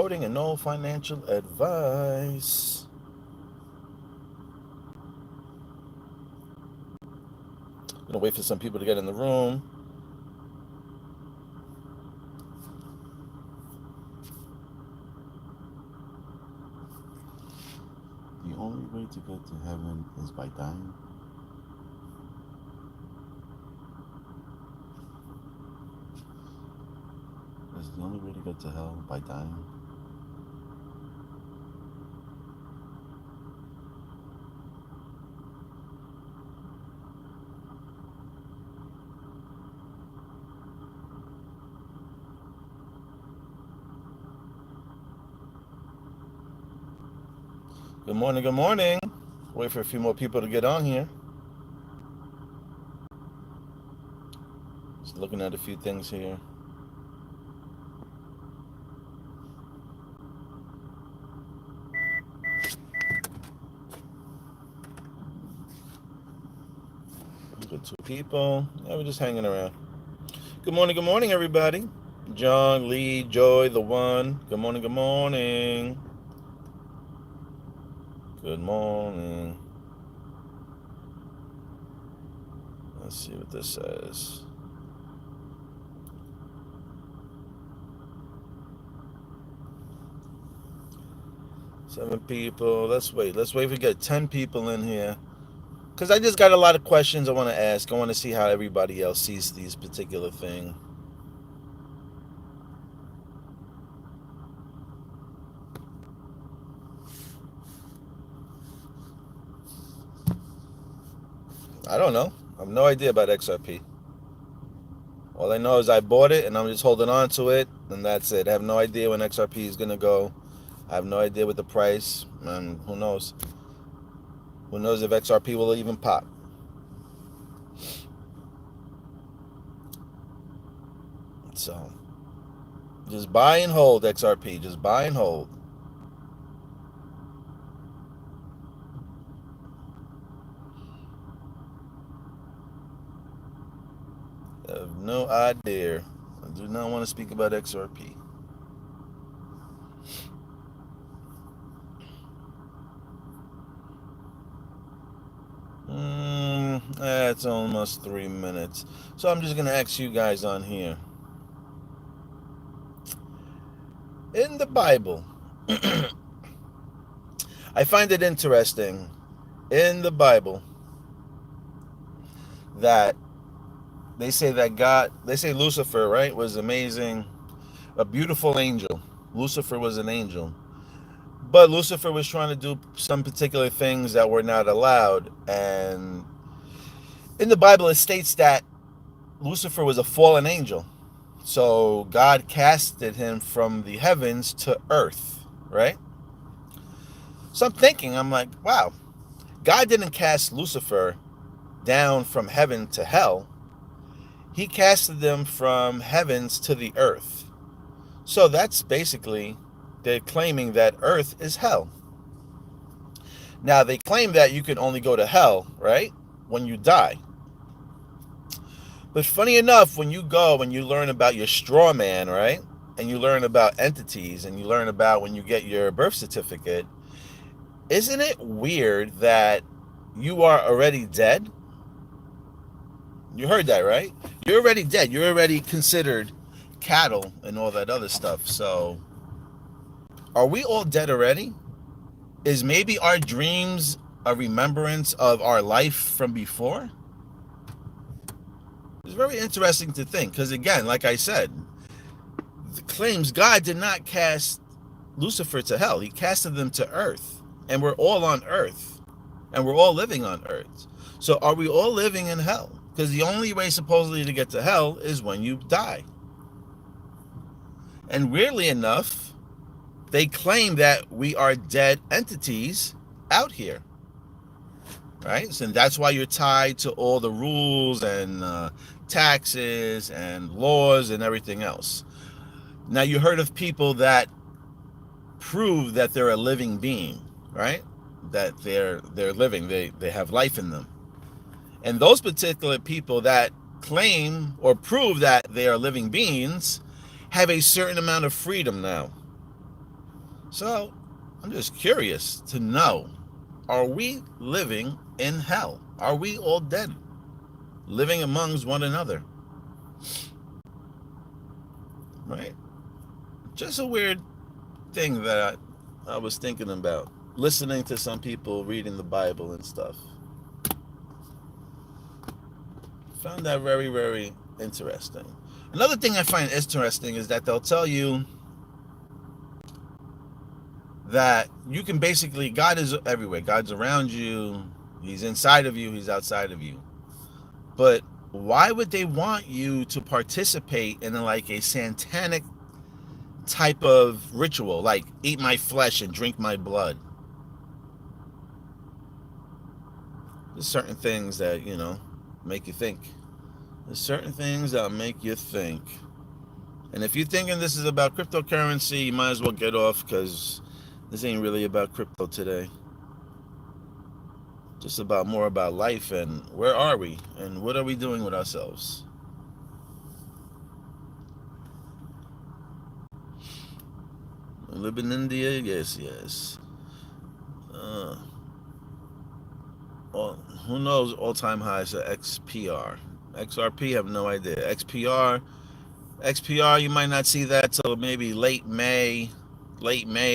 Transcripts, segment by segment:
promoting and no financial advice. Gonna wait for some people to get in the room. The only way to get to heaven is by dying. Is the only way to get to hell by dying? Good morning, good morning. Wait for a few more people to get on here. Just looking at a few things here. Good, two people. Yeah, we're just hanging around. Good morning, everybody. John, Lee, Joy, the one. Good morning, good morning. Good morning. Let's see what this says. Seven people. Let's wait. Let's wait. We get 10 people in here. Because I just got a lot of questions I want to ask. I want to see how everybody else sees these particular things. I don't know. I have no idea about XRP. All I know is I bought it and I'm just holding on to it, and that's it. I have no idea when XRP is going to go. I have no idea what the price, and who knows? Who knows if XRP will even pop? So, just buy and hold XRP. Just buy and hold. I have no idea. I do not want to speak about XRP. It's almost 3 minutes. So I'm just going to ask you guys on here. In the Bible, I find it interesting in the Bible that they say Lucifer, right, was amazing, a beautiful angel. Lucifer was an angel. But Lucifer was trying to do some particular things that were not allowed. And in the Bible, it states that Lucifer was a fallen angel. So God casted him from the heavens to earth, right? So I'm thinking, I'm like, wow, God didn't cast Lucifer down from heaven to hell. He casted them from heavens to the earth. So that's basically, they're claiming that earth is hell. Now, they claim that you can only go to hell, right, when you die. But funny enough, when you go and you learn about your straw man, right, and you learn about entities, and you learn about when you get your birth certificate, isn't it weird that you are already dead? You heard that, right? You're already dead. You're already considered cattle and all that other stuff. So, are we all dead already? Is maybe our dreams a remembrance of our life from before? It's very interesting to think, because again, like I said, the claims God did not cast Lucifer to hell. He casted them to earth. And we're all on earth. And we're all living on earth. So are we all living in hell? Because the only way supposedly to get to hell is when you die. And weirdly enough, they claim that we are dead entities out here. Right? So that's why you're tied to all the rules and taxes and laws and everything else. Now, you heard of people that prove that they're a living being, right? That they're living, they have life in them. And those particular people that claim or prove that they are living beings have a certain amount of freedom now. So I'm just curious to know, are we living in hell? Are we all dead, living amongst one another? Right? Just a weird thing that I was thinking about, listening to some people reading the Bible and stuff. Found that very, very interesting. Another thing I find interesting is that they'll tell you that you can basically, God is everywhere. God's around you. He's inside of you. He's outside of you. But why would they want you to participate in like a satanic type of ritual, like eat my flesh and drink my blood? There's certain things that, make you think. There's certain things that make you think. And if you're thinking this is about cryptocurrency, you might as well get off, because this ain't really about crypto today. Just about more about life and where are we and what are we doing with ourselves. Live in India, yes, yes. Uh, who knows all-time highs at XPR? XRP, have no idea. XPR, you might not see that till maybe late May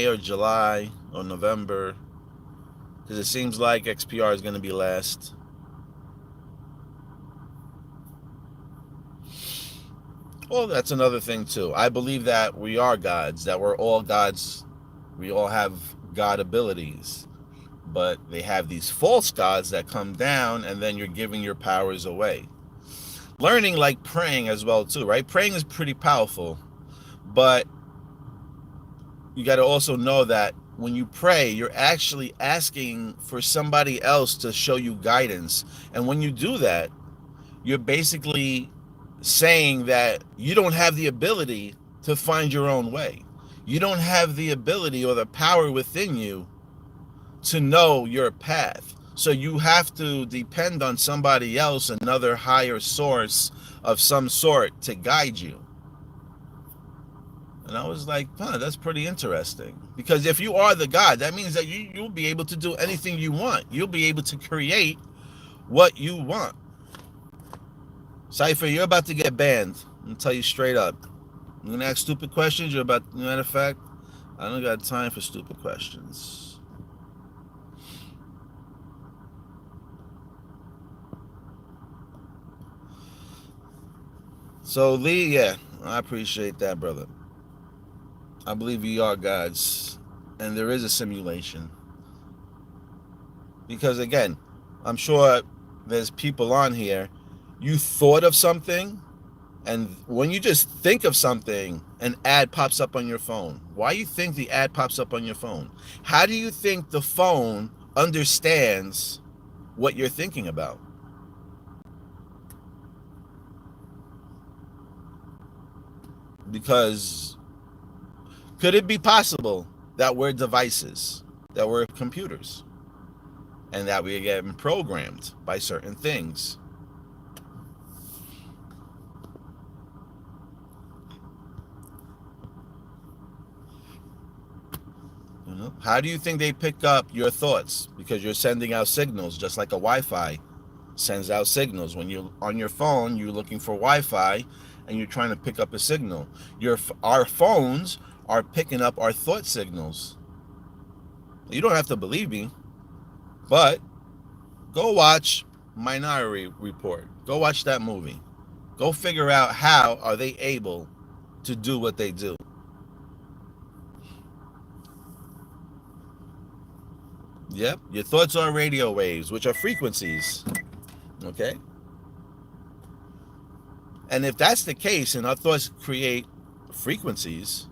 or July or November, because it seems like XPR is going to be last. Well, that's another thing too. I believe that we are gods, that we're all gods. We all have God abilities, but they have these false gods that come down, and then you're giving your powers away. Learning, like praying as well too, right? Praying is pretty powerful, but you got to also know that when you pray, you're actually asking for somebody else to show you guidance. And when you do that, you're basically saying that you don't have the ability to find your own way. You don't have the ability or the power within you to know your path. So you have to depend on somebody else, another higher source of some sort, to guide you. And I was like, huh, that's pretty interesting. Because if you are the God, that means that you'll be able to do anything you want. You'll be able to create what you want. Cypher, you're about to get banned. I'm going to tell you straight up. I'm going to ask stupid questions. Matter of fact, I don't got time for stupid questions. So, Lee, yeah, I appreciate that, brother. I believe we are gods, and there is a simulation. Because, again, I'm sure there's people on here, you thought of something, and when you just think of something, an ad pops up on your phone. Why do you think the ad pops up on your phone? How do you think the phone understands what you're thinking about? Because could it be possible that we're devices, that we're computers, and that we're getting programmed by certain things? How do you think they pick up your thoughts? Because you're sending out signals, just like a Wi-Fi sends out signals. When you're on your phone, you're looking for Wi-Fi, and you're trying to pick up a signal. Our phones are picking up our thought signals. You don't have to believe me, but go watch Minority Report. Go watch that movie. Go figure out how are they able to do what they do. Yep, your thoughts are radio waves, which are frequencies. Okay? And if that's the case, and our thoughts create frequencies,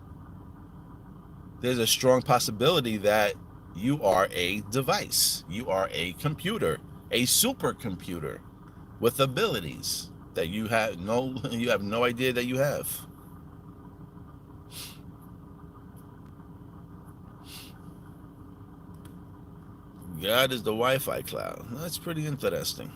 there's a strong possibility that you are a device. You are a computer, a supercomputer with abilities that you have no idea that you have. God is the Wi-Fi cloud. That's pretty interesting.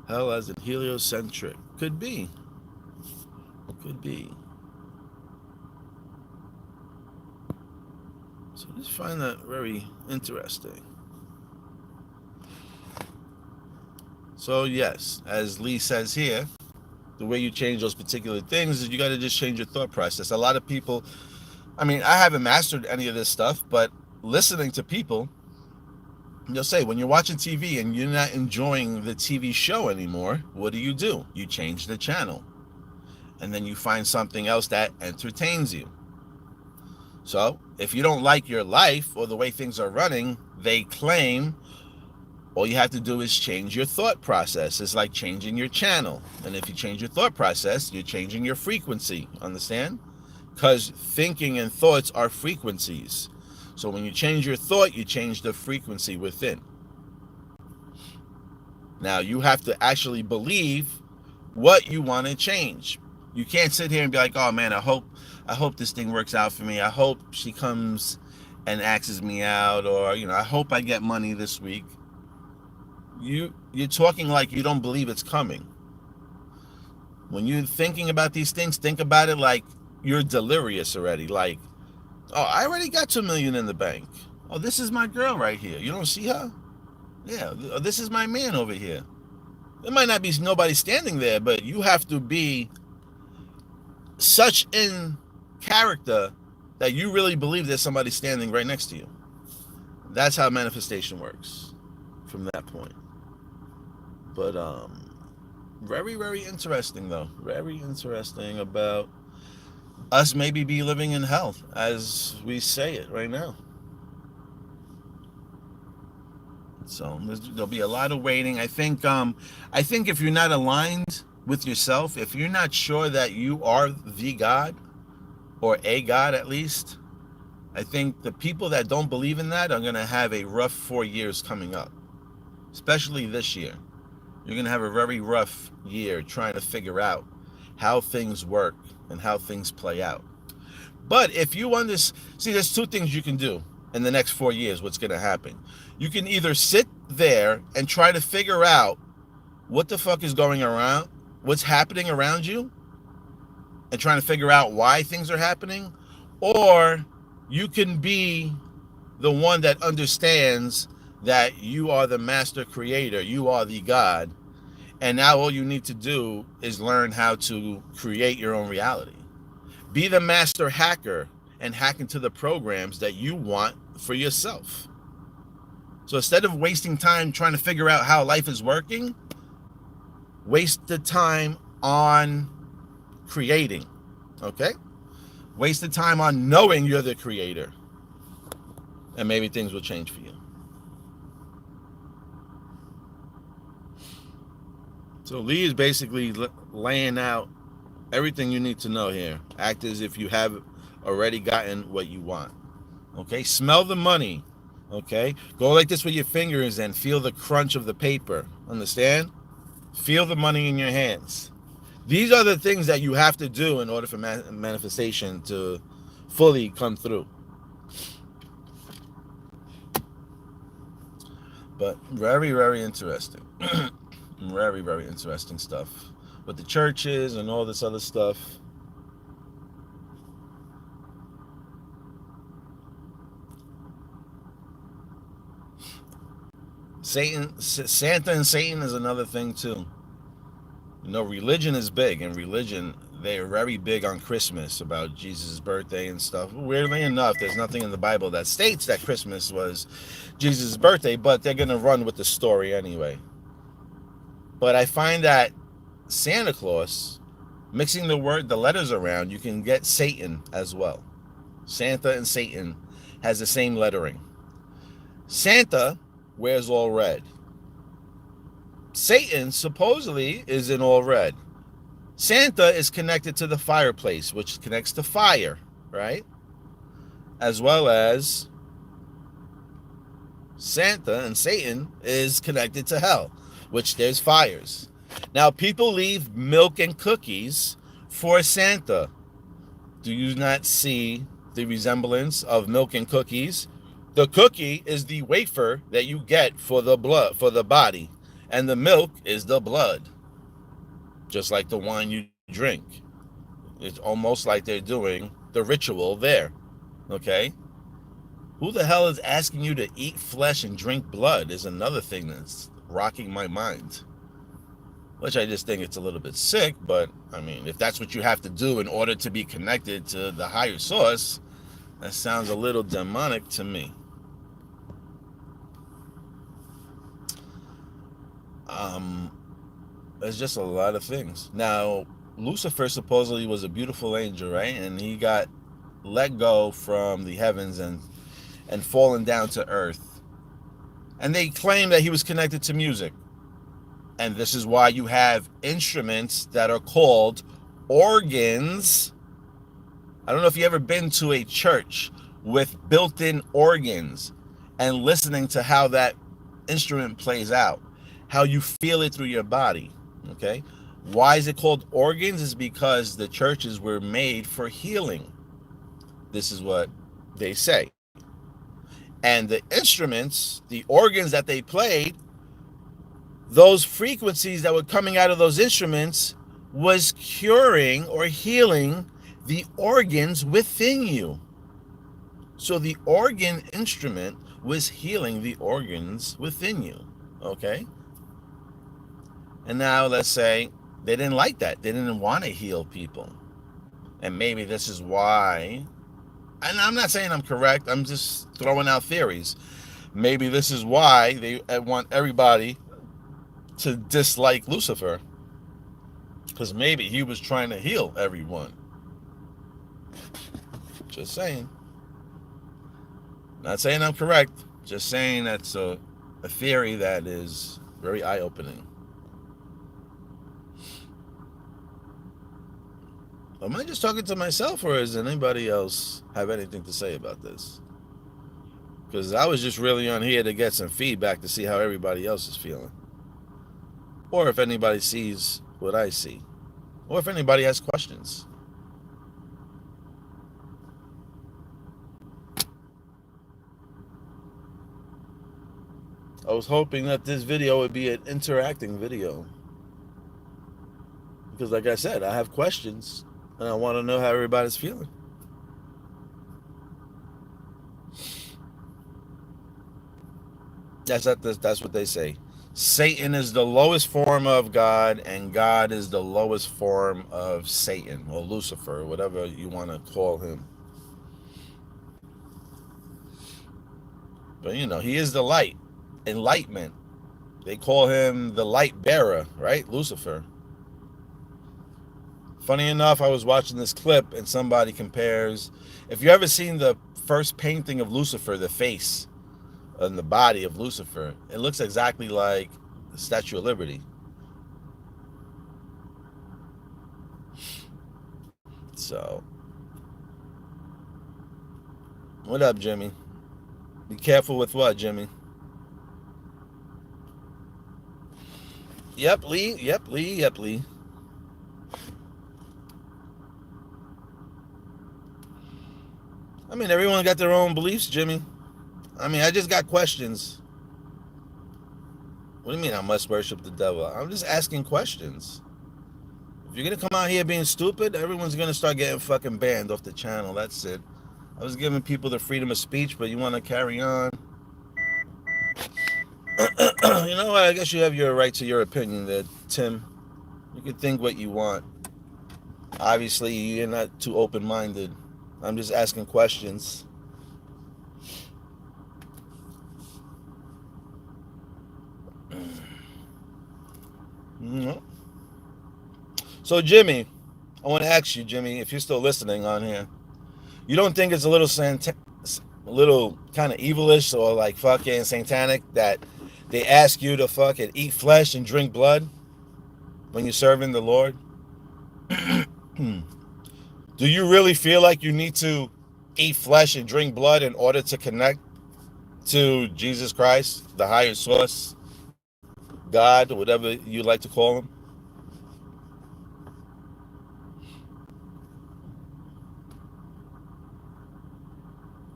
Hell as in heliocentric. Could be. Could be. So I just find that very interesting. So yes, as Lee says here, the way you change those particular things is you got to just change your thought process. A lot of people, I mean, I haven't mastered any of this stuff, but listening to people, you'll say when you're watching TV and you're not enjoying the TV show anymore, what do? You change the channel. And then you find something else that entertains you. So if you don't like your life or the way things are running, they claim all you have to do is change your thought process. It's like changing your channel. And if you change your thought process, you're changing your frequency. Understand? Because thinking and thoughts are frequencies. So when you change your thought, you change the frequency within. Now you have to actually believe what you want to change. You can't sit here and be like, oh man, I hope this thing works out for me. I hope she comes and axes me out, or I hope I get money this week. You're talking like you don't believe it's coming. When you're thinking about these things, think about it like you're delirious already. Like, oh, I already got 2 million in the bank. Oh, this is my girl right here. You don't see her? Yeah, this is my man over here. There might not be nobody standing there, but you have to be such in character that you really believe there's somebody standing right next to you. That's how manifestation works from that point. But very, very interesting though. Very interesting about us maybe be living in hell as we say it right now. So there'll be a lot of waiting. I think if you're not aligned with yourself, if you're not sure that you are the God, or a God at least, I think the people that don't believe in that are going to have a rough 4 years coming up, especially this year. You're going to have a very rough year trying to figure out how things work and how things play out. But if you see, there's two things you can do in the next 4 years. What's going to happen? You can either sit there and try to figure out what the fuck is going around, what's happening around you, and trying to figure out why things are happening, or you can be the one that understands that you are the master creator, you are the God, and now all you need to do is learn how to create your own reality. Be the master hacker and hack into the programs that you want for yourself. So instead of wasting time trying to figure out how life is working, waste the time on creating, okay? Waste the time on knowing you're the creator, and maybe things will change for you. So Lee is basically laying out everything you need to know here. Act as if you have already gotten what you want, okay? Smell the money, okay? Go like this with your fingers and feel the crunch of the paper, understand? Feel the money in your hands. These are the things that you have to do in order for manifestation to fully come through. But very, very interesting. Very, very interesting stuff with the churches and all this other stuff. Santa and Satan is another thing too. Religion is big, and religion, they're very big on Christmas, about Jesus' birthday and stuff. Weirdly enough, there's nothing in the Bible that states that Christmas was Jesus' birthday, but they're going to run with the story anyway. But I find that Santa Claus, mixing the letters around, you can get Satan as well. Santa and Satan has the same lettering. Santa wears all red. Satan supposedly is in all red. Santa is connected to the fireplace, which connects to fire, right? As well as Santa and Satan is connected to hell, which there's fires. Now, people leave milk and cookies for Santa. Do you not see the resemblance of milk and cookies? The cookie is the wafer that you get for the blood, for the body. And the milk is the blood, just like the wine you drink. It's almost like they're doing the ritual there. Okay? Who the hell is asking you to eat flesh and drink blood is another thing that's rocking my mind. Which I just think it's a little bit sick, but I mean, if that's what you have to do in order to be connected to the higher source, that sounds a little demonic to me. Um, there's just a lot of things. Now, Lucifer supposedly was a beautiful angel, right? And he got let go from the heavens and fallen down to earth. And they claim that he was connected to music. And this is why you have instruments that are called organs. I don't know if you've ever been to a church with built-in organs and listening to how that instrument plays out, how you feel it through your body. Okay? Why is it called organs? Is because the churches were made for healing. This is what they say. And the instruments, the organs that they played, those frequencies that were coming out of those instruments was curing or healing the organs within you. So the organ instrument was healing the organs within you. Okay? And now let's say they didn't like that. They didn't want to heal people. And maybe this is why, and I'm not saying I'm correct, I'm just throwing out theories. Maybe this is why they want everybody to dislike Lucifer, because maybe he was trying to heal everyone. Just saying. Not saying I'm correct, just saying that's a theory that is very eye-opening. Am I just talking to myself, or does anybody else have anything to say about this? Because I was just really on here to get some feedback to see how everybody else is feeling. Or if anybody sees what I see. Or if anybody has questions. I was hoping that this video would be an interacting video. Because like I said, I have questions. And I want to know how everybody's feeling. That's what they say. Satan is the lowest form of God, and God is the lowest form of Satan, or Lucifer, whatever you want to call him. But he is the light, enlightenment. They call him the light bearer, right? Lucifer. Funny enough, I was watching this clip and somebody compares, if you ever seen the first painting of Lucifer, the face and the body of Lucifer, it looks exactly like the Statue of Liberty. So, what up, Jimmy? Be careful with what, Jimmy? Yep, Lee. Yep, Lee. Yep, Lee. I mean, everyone got their own beliefs, Jimmy. I mean, I just got questions. What do you mean I must worship the devil? I'm just asking questions. If you're going to come out here being stupid, everyone's going to start getting fucking banned off the channel. That's it. I was giving people the freedom of speech, but you want to carry on? You know what? I guess you have your right to your opinion there, Tim. You can think what you want. Obviously, you're not too open-minded. I'm just asking questions. So, Jimmy, I want to ask you, Jimmy, if you're still listening on here, you don't think it's a little kind of evilish or like fucking satanic that they ask you to fucking eat flesh and drink blood when you're serving the Lord? Do you really feel like you need to eat flesh and drink blood in order to connect to Jesus Christ, the higher source, God, whatever you like to call him?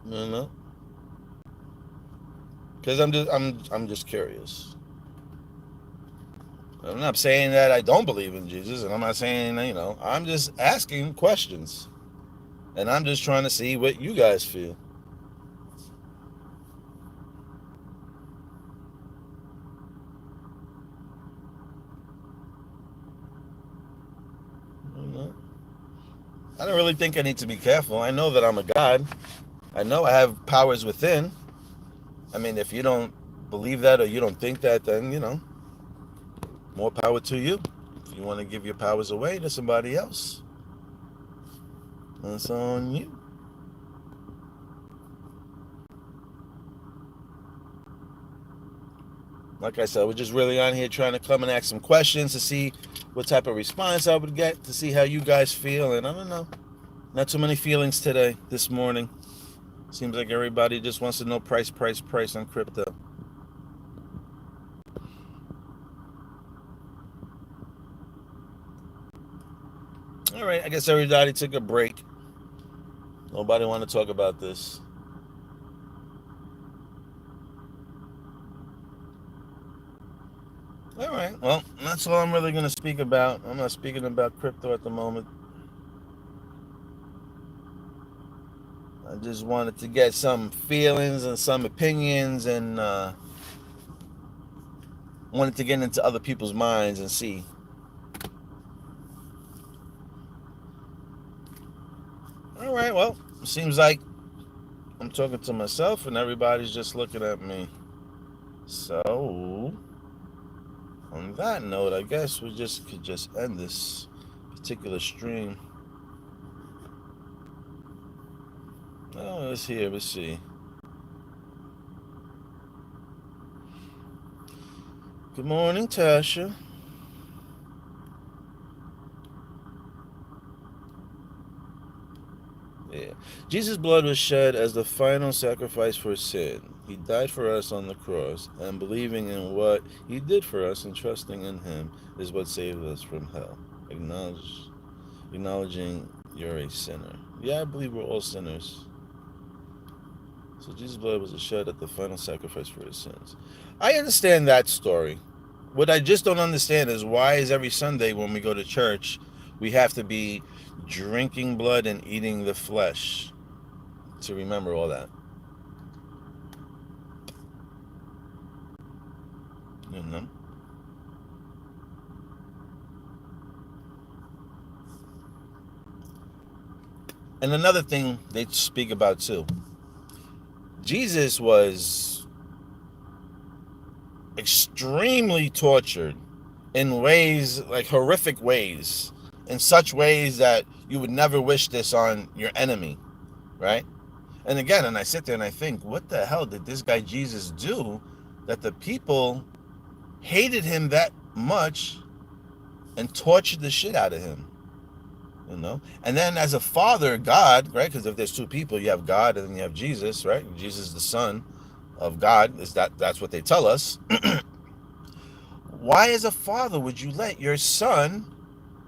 You know? Because I'm just curious. I'm not saying that I don't believe in Jesus, and I'm not saying, I'm just asking questions. And I'm just trying to see what you guys feel. You know? I don't really think I need to be careful. I know that I'm a God. I know I have powers within. I mean, if you don't believe that or you don't think that, then, more power to you. If you want to give your powers away to somebody else, that's on you. Like I said, we're just really on here trying to come and ask some questions to see what type of response I would get, to see how you guys feel. And I don't know. Not too many feelings today, this morning. Seems like everybody just wants to know price on crypto. All right, I guess everybody took a break. Nobody want to talk about this. All right, well, that's all I'm really going to speak about. I'm not speaking about crypto at the moment. I just wanted to get some feelings and some opinions, and wanted to get into other people's minds and see. All right, well, it seems like I'm talking to myself and everybody's just looking at me. So, on that note, I guess we could just end this particular stream. Oh, let's see. Good morning, Tasha. Yeah. Jesus' blood was shed as the final sacrifice for sin. He died for us on the cross, and believing in what he did for us and trusting in him is what saved us from hell. Acknowledging you're a sinner. Yeah, I believe we're all sinners. So Jesus' blood was shed at the final sacrifice for his sins. I understand that story. What I just don't understand is why is every Sunday when we go to church, we have to be drinking blood and eating the flesh to remember all that. You know? And another thing they speak about too. Jesus was extremely tortured in ways, like horrific ways, in such ways that you would never wish this on your enemy, right? And again, and I sit there and I think, what the hell did this guy Jesus do that the people hated him that much and tortured the shit out of him? And then as a father, God, right? Because if there's two people, you have God and then you have Jesus, right? Jesus is the son of God. That's what they tell us. Why, as a father, would you let your son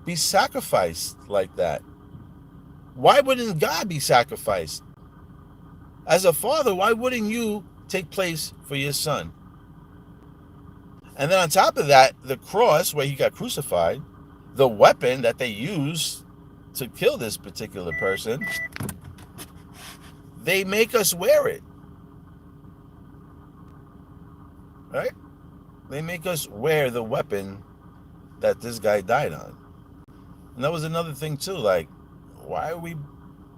be sacrificed like that? Why wouldn't God be sacrificed? As a father, why wouldn't you take place for your son? And then on top of that, the cross where he got crucified, the weapon that they used to kill this particular person, they make us wear it. Right? They make us wear the weapon that this guy died on. And that was another thing too, like, why are we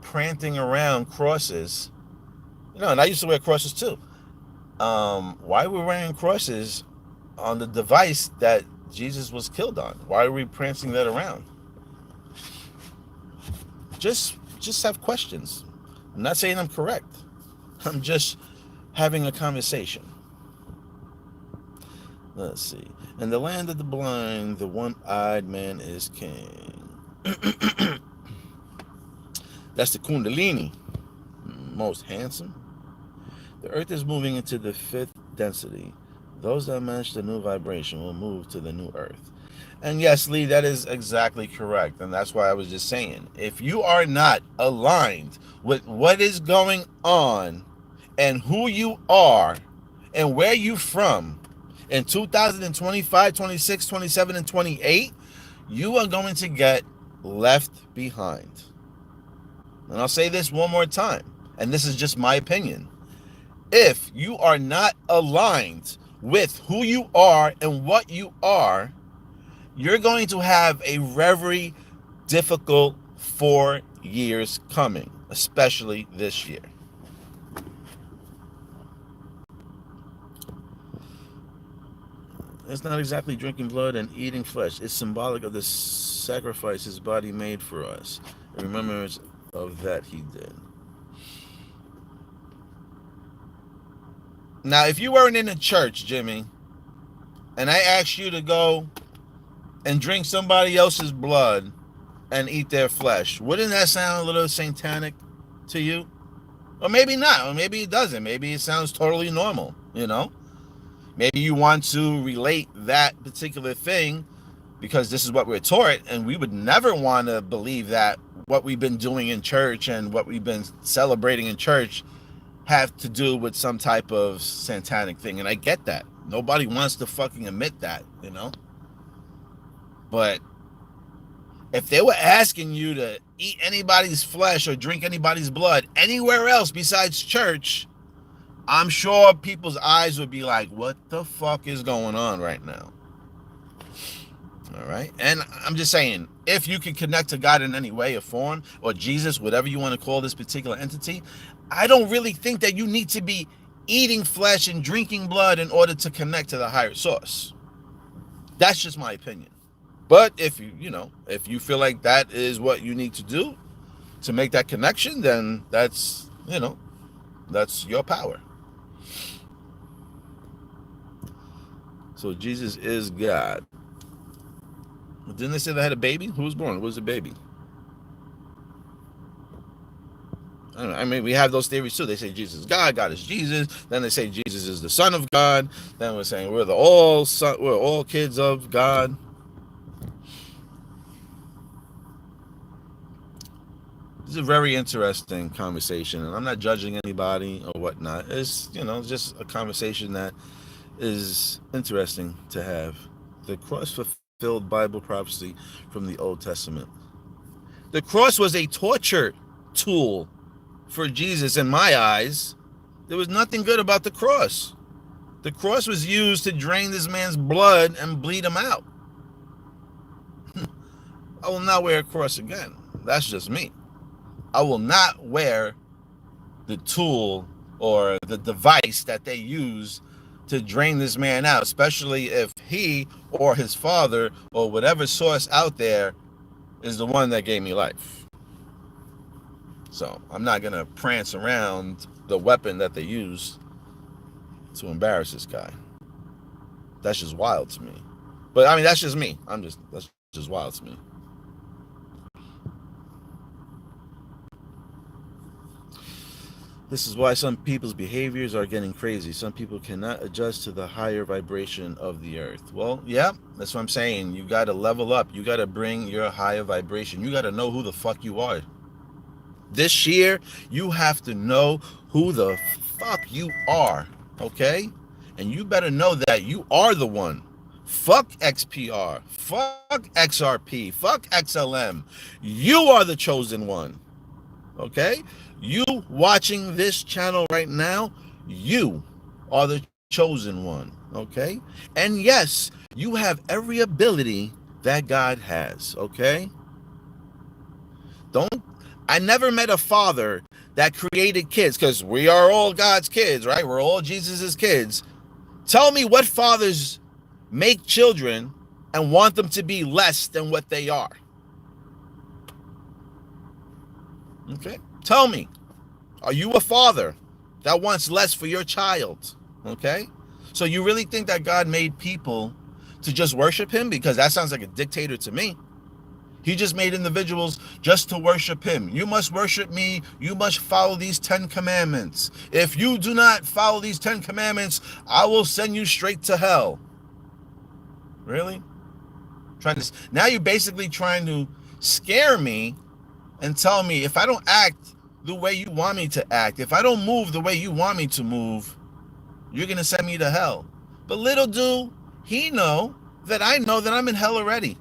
prancing around crosses? And I used to wear crosses too. Why are we wearing crosses on the device that Jesus was killed on? Why are we prancing that around? Just have questions. I'm not saying I'm correct. I'm just having a conversation. Let's see. In the land of the blind, the one-eyed man is king. That's the Kundalini. Most handsome. The earth is moving into the fifth density. Those that match the new vibration will move to the new earth. And yes, Lee, that is exactly correct. And that's why I was just saying, if you are not aligned with what is going on and who you are and where you're from In 2025, 26, 27, and 28, you are going to get left behind. And I'll say this one more time, and this is just my opinion. If you are not aligned with who you are and what you are, you're going to have a very difficult 4 years coming, especially this year. It's not exactly drinking blood and eating flesh. It's symbolic of the sacrifice his body made for us. In remembrance of that he did. Now, if you weren't in the church, Jimmy, and I asked you to go and drink somebody else's blood and eat their flesh, wouldn't that sound a little satanic to you? Or maybe not, or maybe it doesn't. Maybe it sounds totally normal, you know? Maybe you want to relate that particular thing because this is what we're taught, and we would never want to believe that what we've been doing in church and what we've been celebrating in church have to do with some type of satanic thing. And I get that. Nobody wants to fucking admit that, you know? But if they were asking you to eat anybody's flesh or drink anybody's blood anywhere else besides church, I'm sure people's eyes would be like, what the fuck is going on right now? All right. And I'm just saying, if you can connect to God in any way or form, or Jesus, whatever you want to call this particular entity, I don't really think that you need to be eating flesh and drinking blood in order to connect to the higher source. That's just my opinion. But if if you feel like that is what you need to do to make that connection, then that's your power. So Jesus is God. Didn't they say they had a baby? Who was born? Who was the baby? I don't know. I mean, we have those theories too. They say Jesus is God, God is Jesus. Then they say Jesus is the Son of God. Then we're saying we're all kids of God. This is a very interesting conversation, and I'm not judging anybody or whatnot. It's just a conversation that is interesting to have. The cross fulfilled Bible prophecy from the Old Testament. The cross was a torture tool for Jesus in my eyes. There was nothing good about the cross. The cross was used to drain this man's blood and bleed him out. I will not wear a cross again. That's just me. I will not wear the tool or the device that they use to drain this man out, especially if he or his father or whatever source out there is the one that gave me life. So I'm not going to prance around the weapon that they use to embarrass this guy. That's just wild to me. But I mean, that's just me. That's just wild to me. This is why some people's behaviors are getting crazy. Some people cannot adjust to the higher vibration of the earth. Well, yeah, that's what I'm saying. You got to level up. You got to bring your higher vibration. You got to know who the fuck you are. This year, you have to know who the fuck you are, okay? And you better know that you are the one. Fuck XPR. Fuck XRP. Fuck XLM. You are the chosen one, okay? You watching this channel right now, you are the chosen one, okay? And yes, you have every ability that God has, okay? I never met a father that created kids, because we are all God's kids, right? We're all Jesus's kids. Tell me what fathers make children and want them to be less than what they are. Okay? Tell me, are you a father that wants less for your child? Okay? So you really think that God made people to just worship him? Because that sounds like a dictator to me. He just made individuals just to worship him. You must worship me. You must follow these 10 commandments. If you do not follow these 10 commandments, I will send you straight to hell. Really? Now you're basically trying to scare me and tell me if I don't act the way you want me to act, if I don't move the way you want me to move, you're going to send me to hell. But little do he know that I know that I'm in hell already.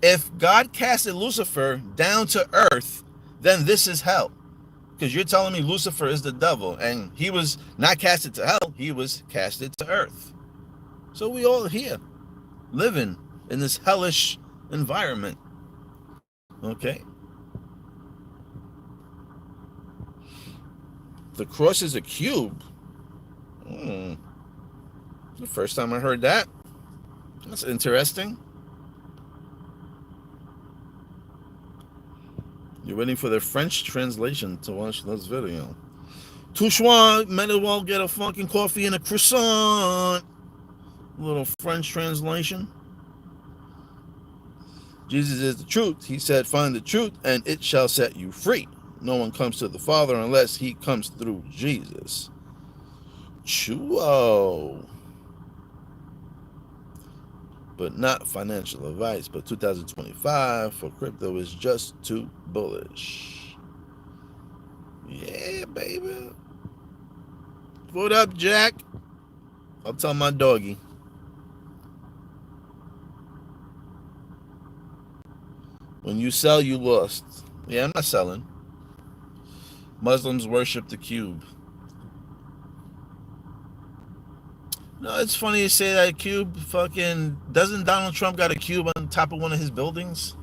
If God casted Lucifer down to earth, then this is hell. Because you're telling me Lucifer is the devil, and he was not casted to hell, he was casted to earth. So we all here, living in this hellish environment. Okay? The cross is a cube. The first time I heard that. That's interesting. You're waiting for the French translation to watch this video. Touchouin, might as well get a fucking coffee and a croissant. A little French translation. Jesus is the truth. He said, find the truth and it shall set you free. No one comes to the Father unless he comes through Jesus. Chuo. But not financial advice. But 2025 for crypto is just too bullish. Yeah, baby. What up, Jack? I'll tell my doggy. When you sell, you lost. Yeah, I'm not selling. Muslims worship the cube. No, it's funny you say that cube. Fucking, doesn't Donald Trump got a cube on top of one of his buildings?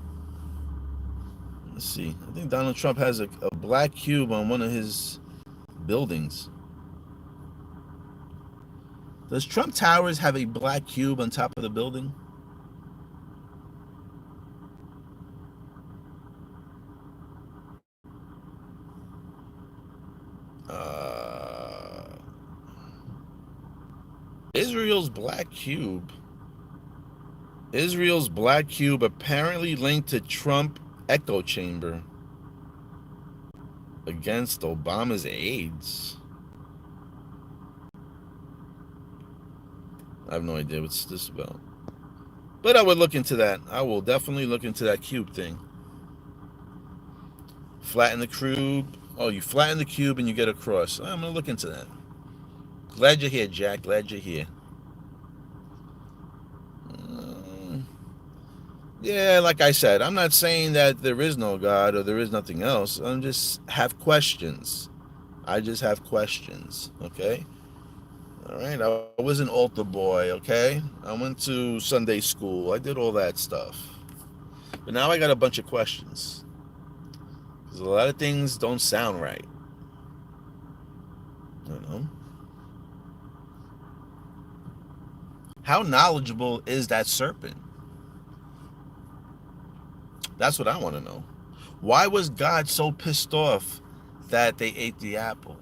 Let's see. I think Donald Trump has a black cube on one of his buildings. Does Trump Towers have a black cube on top of the building? Israel's black cube. Israel's black cube apparently linked to Trump echo chamber against Obama's aides. I have no idea what's this about. But I would look into that. I will definitely look into that cube thing. Flatten the cube. Oh, you flatten the cube and you get a cross. I'm going to look into that. Glad you're here, Jack. Glad you're here. Yeah, like I said, I'm not saying that there is no God or there is nothing else. I just have questions. I just have questions, okay? All right, I was an altar boy, okay? I went to Sunday school. I did all that stuff. But now I got a bunch of questions. Because a lot of things don't sound right. You know? How knowledgeable is that serpent? That's what I want to know. Why was God so pissed off that they ate the apple?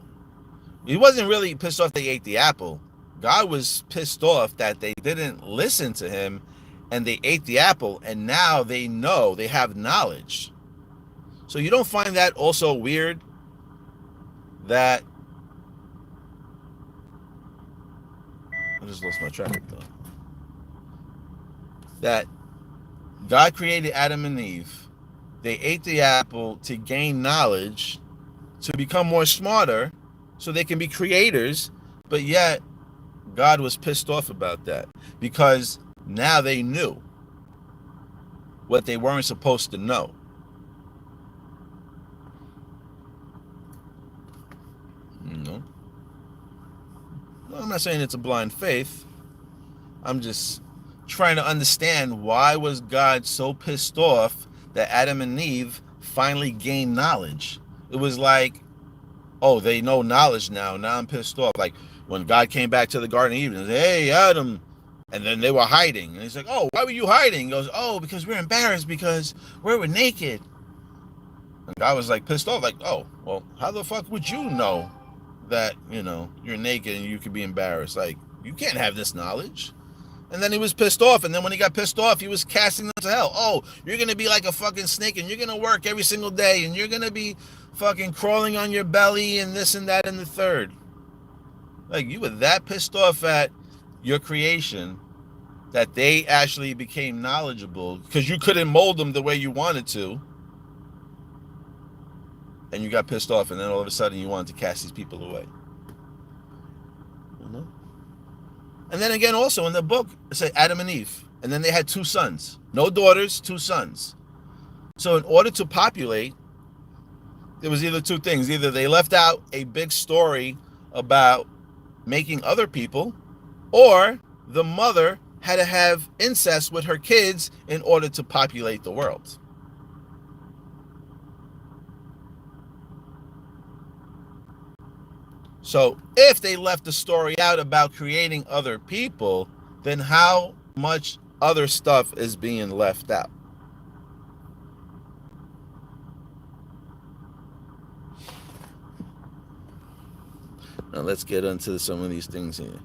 He wasn't really pissed off they ate the apple. God was pissed off that they didn't listen to him and they ate the apple, and now they know, they have knowledge. So you don't find that also weird that I just lost my track though. That God created Adam and Eve. They ate the apple to gain knowledge, to become more smarter, so they can be creators, but yet God was pissed off about that because now they knew what they weren't supposed to know. You know? Well, I'm not saying it's a blind faith. I'm just trying to understand why was God so pissed off that Adam and Eve finally gained knowledge. It was like, oh, they know knowledge now. Now I'm pissed off. Like when God came back to the Garden of Eden and said, hey, Adam. And then they were hiding. And he's like, oh, why were you hiding? He goes, oh, because we're embarrassed because we were naked. And God was like pissed off. Like, oh, well, how the fuck would you know that, you know, you're naked and you could be embarrassed? Like, you can't have this knowledge. And then he was pissed off. And then when he got pissed off, he was casting them to hell. Oh, you're going to be like a fucking snake and you're going to work every single day and you're going to be fucking crawling on your belly and this and that and the third. Like, you were that pissed off at your creation that they actually became knowledgeable because you couldn't mold them the way you wanted to. And you got pissed off and then all of a sudden you wanted to cast these people away. You know? And then again, also in the book, it said Adam and Eve. And then they had 2 sons. No daughters, 2 sons. So in order to populate, there was either 2 things. Either they left out a big story about making other people, or the mother had to have incest with her kids in order to populate the world. So if they left the story out about creating other people, then how much other stuff is being left out? Now let's get into some of these things here.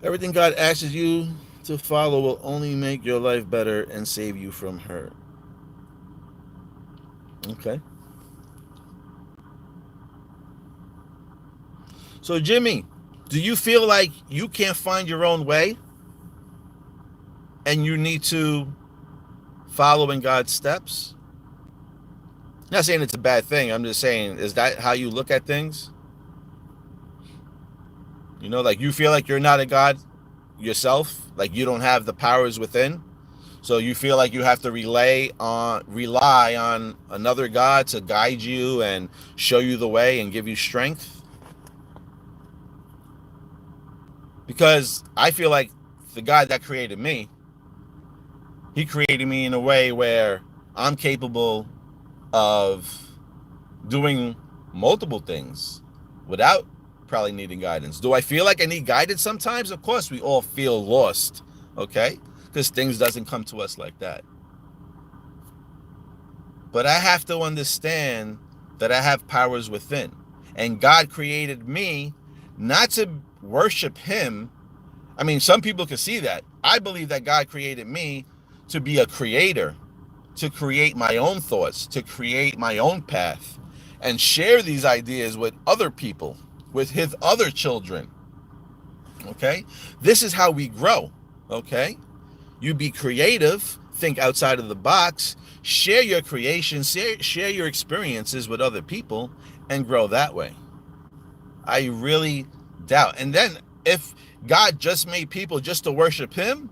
Everything God asks you to follow will only make your life better and save you from hurt. Okay. So Jimmy, do you feel like you can't find your own way and you need to follow in God's steps? I'm not saying it's a bad thing. I'm just saying, is that how you look at things? You know, like you feel like you're not a God yourself, like you don't have the powers within. So you feel like you have to rely on another God to guide you and show you the way and give you strength. Because I feel like the God that created me, he created me in a way where I'm capable of doing multiple things without probably needing guidance. Do I feel like I need guidance sometimes? Of course, we all feel lost, okay? Because things doesn't come to us like that. But I have to understand that I have powers within. And God created me not to worship him. I mean, some people can see that. I believe that God created me to be a creator, to create my own thoughts, to create my own path, and share these ideas with other people, with his other children. Okay? This is how we grow. Okay? You be creative, think outside of the box, share your creations, share your experiences with other people, and grow that way. I really doubt. And then if God just made people just to worship him,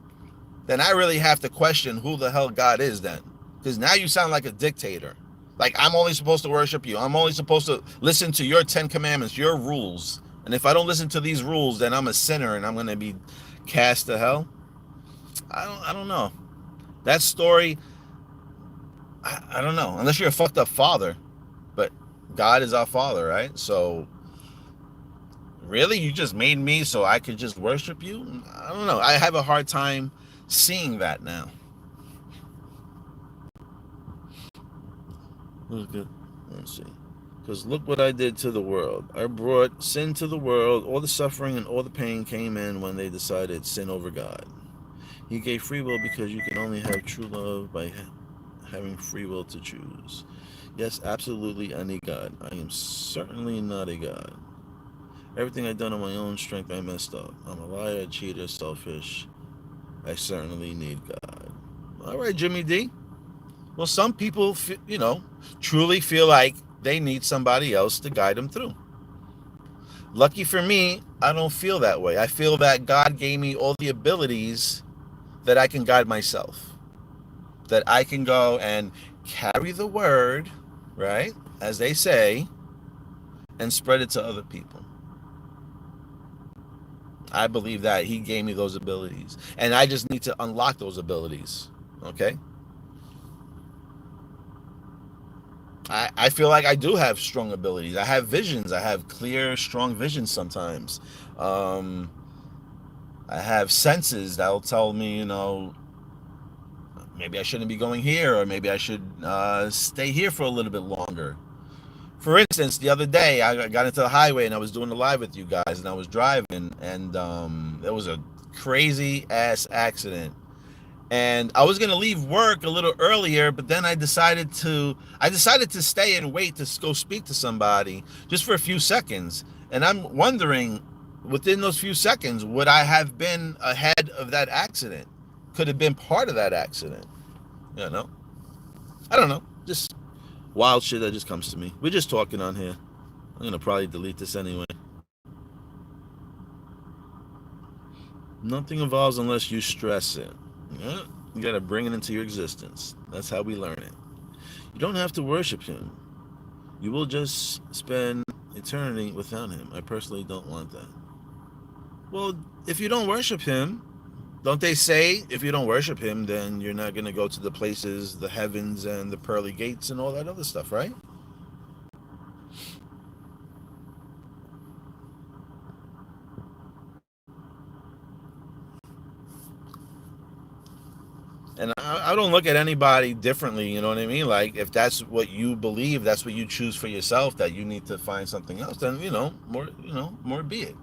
then I really have to question who the hell God is then. Because now you sound like a dictator. Like I'm only supposed to worship you. I'm only supposed to listen to your 10 commandments, your rules. And if I don't listen to these rules, then I'm a sinner and I'm going to be cast to hell. I don't know. That story, I don't know. Unless you're a fucked up father. But God is our father, right? So really, you just made me so I could just worship you? I don't know. I have a hard time seeing that now. Let's see. Because look what I did to the world. I brought sin to the world. All the suffering and all the pain came in when they decided sin over God. He gave free will because you can only have true love by having free will to choose. Yes, absolutely, I need God. I am certainly not a God. Everything I've done on my own strength, I messed up. I'm a liar, a cheater, selfish. I certainly need God. All right, Jimmy D. Well, some people, truly feel like they need somebody else to guide them through. Lucky for me, I don't feel that way. I feel that God gave me all the abilities that I can guide myself. That I can go and carry the word, right, as they say, and spread it to other people. I believe that he gave me those abilities. And I just need to unlock those abilities. Okay? I feel like I do have strong abilities. I have visions. I have clear, strong visions sometimes. I have senses that'll tell me, maybe I shouldn't be going here, or maybe I should stay here for a little bit longer. For instance, the other day I got into the highway and I was doing the live with you guys, and I was driving, and there was a crazy ass accident. And I was gonna leave work a little earlier, but then I decided to stay and wait to go speak to somebody just for a few seconds. And I'm wondering, within those few seconds, would I have been ahead of that accident? Could have been part of that accident. I don't know. Just wild shit that just comes to me. We're just talking on here. I'm gonna probably delete this anyway. Nothing evolves unless you stress it. Yeah, you got to bring it into your existence. That's how we learn it. You don't have to worship him. You will just spend eternity without him. I personally don't want that. Well, if you don't worship him, don't they say if you don't worship him, then you're not going to go to the places, the heavens and the pearly gates and all that other stuff, right? And I don't look at anybody differently, you know what I mean? Like, if that's what you believe, that's what you choose for yourself, that you need to find something else, then, more be it.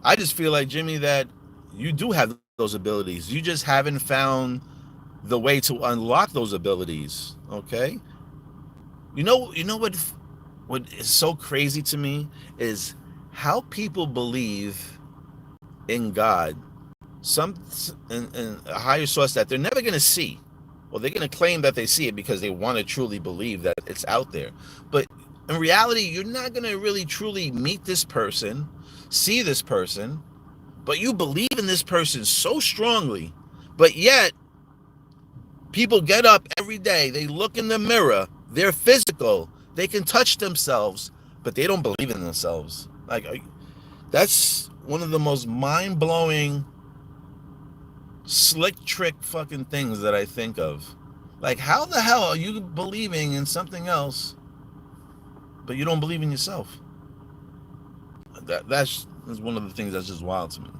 I just feel like, Jimmy, that you do have those abilities. You just haven't found the way to unlock those abilities, okay? What is so crazy to me is how people believe in God, some in a higher source that they're never going to see. Well, they're going to claim that they see it because they want to truly believe that it's out there. But in reality, you're not going to really truly meet this person, see this person, but you believe in this person so strongly. But yet, people get up every day, they look in the mirror, they're physical, they can touch themselves, but they don't believe in themselves. Like, that's one of the most mind blowing, slick trick fucking things that I think of. Like, how the hell are you believing in something else, but you don't believe in yourself? That's one of the things that's just wild to me.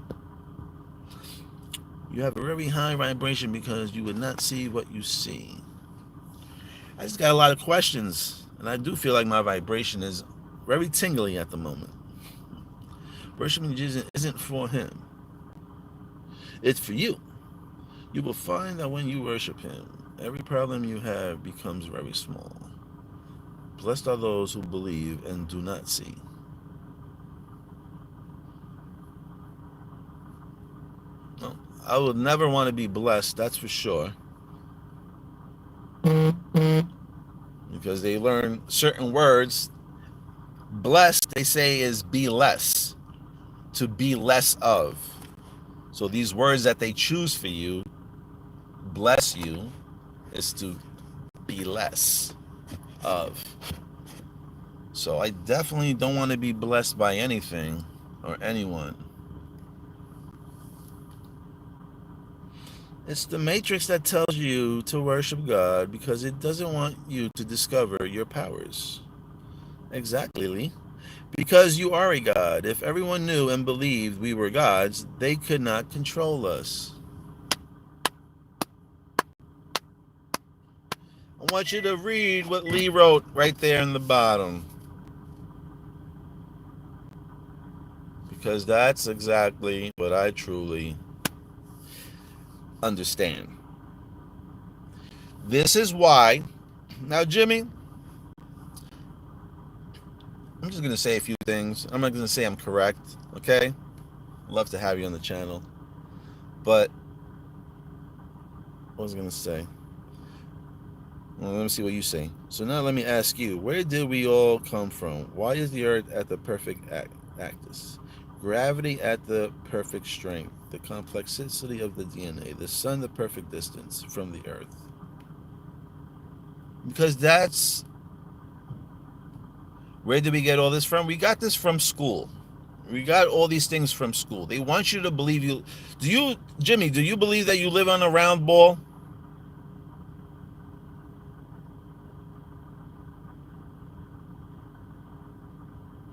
You have a very high vibration because you would not see what you see. I just got a lot of questions, and I do feel like my vibration is very tingly at the moment. Worshiping Jesus isn't for him, it's for you. You will find that when you worship him, every problem you have becomes very small. Blessed are those who believe and do not see. No, I would never want to be blessed, that's for sure. Because they learn certain words. Blessed, they say, is be less, to be less of. So these words that they choose for you, bless you, is to be less of. So I definitely don't want to be blessed by anything or anyone. It's the matrix that tells you to worship God because it doesn't want you to discover your powers. Exactly, Lee. Because you are a god. If everyone knew and believed we were gods, they could not control us. I want you to read what Lee wrote right there in the bottom. Because that's exactly what I truly understand. This is why. Now, Jimmy, I'm just going to say a few things. I'm not going to say I'm correct, okay? I'd love to have you on the channel. But, what was I going to say? Well, let me see what you say. So now let me ask you, where did we all come from? Why is the Earth at the perfect axis? Gravity at the perfect strength, the complexity of the DNA, the sun the perfect distance from the Earth. Because that's, where did we get all this from? We got this from school. We got all these things from school. They want you to believe you. Jimmy, do you believe that you live on a round ball?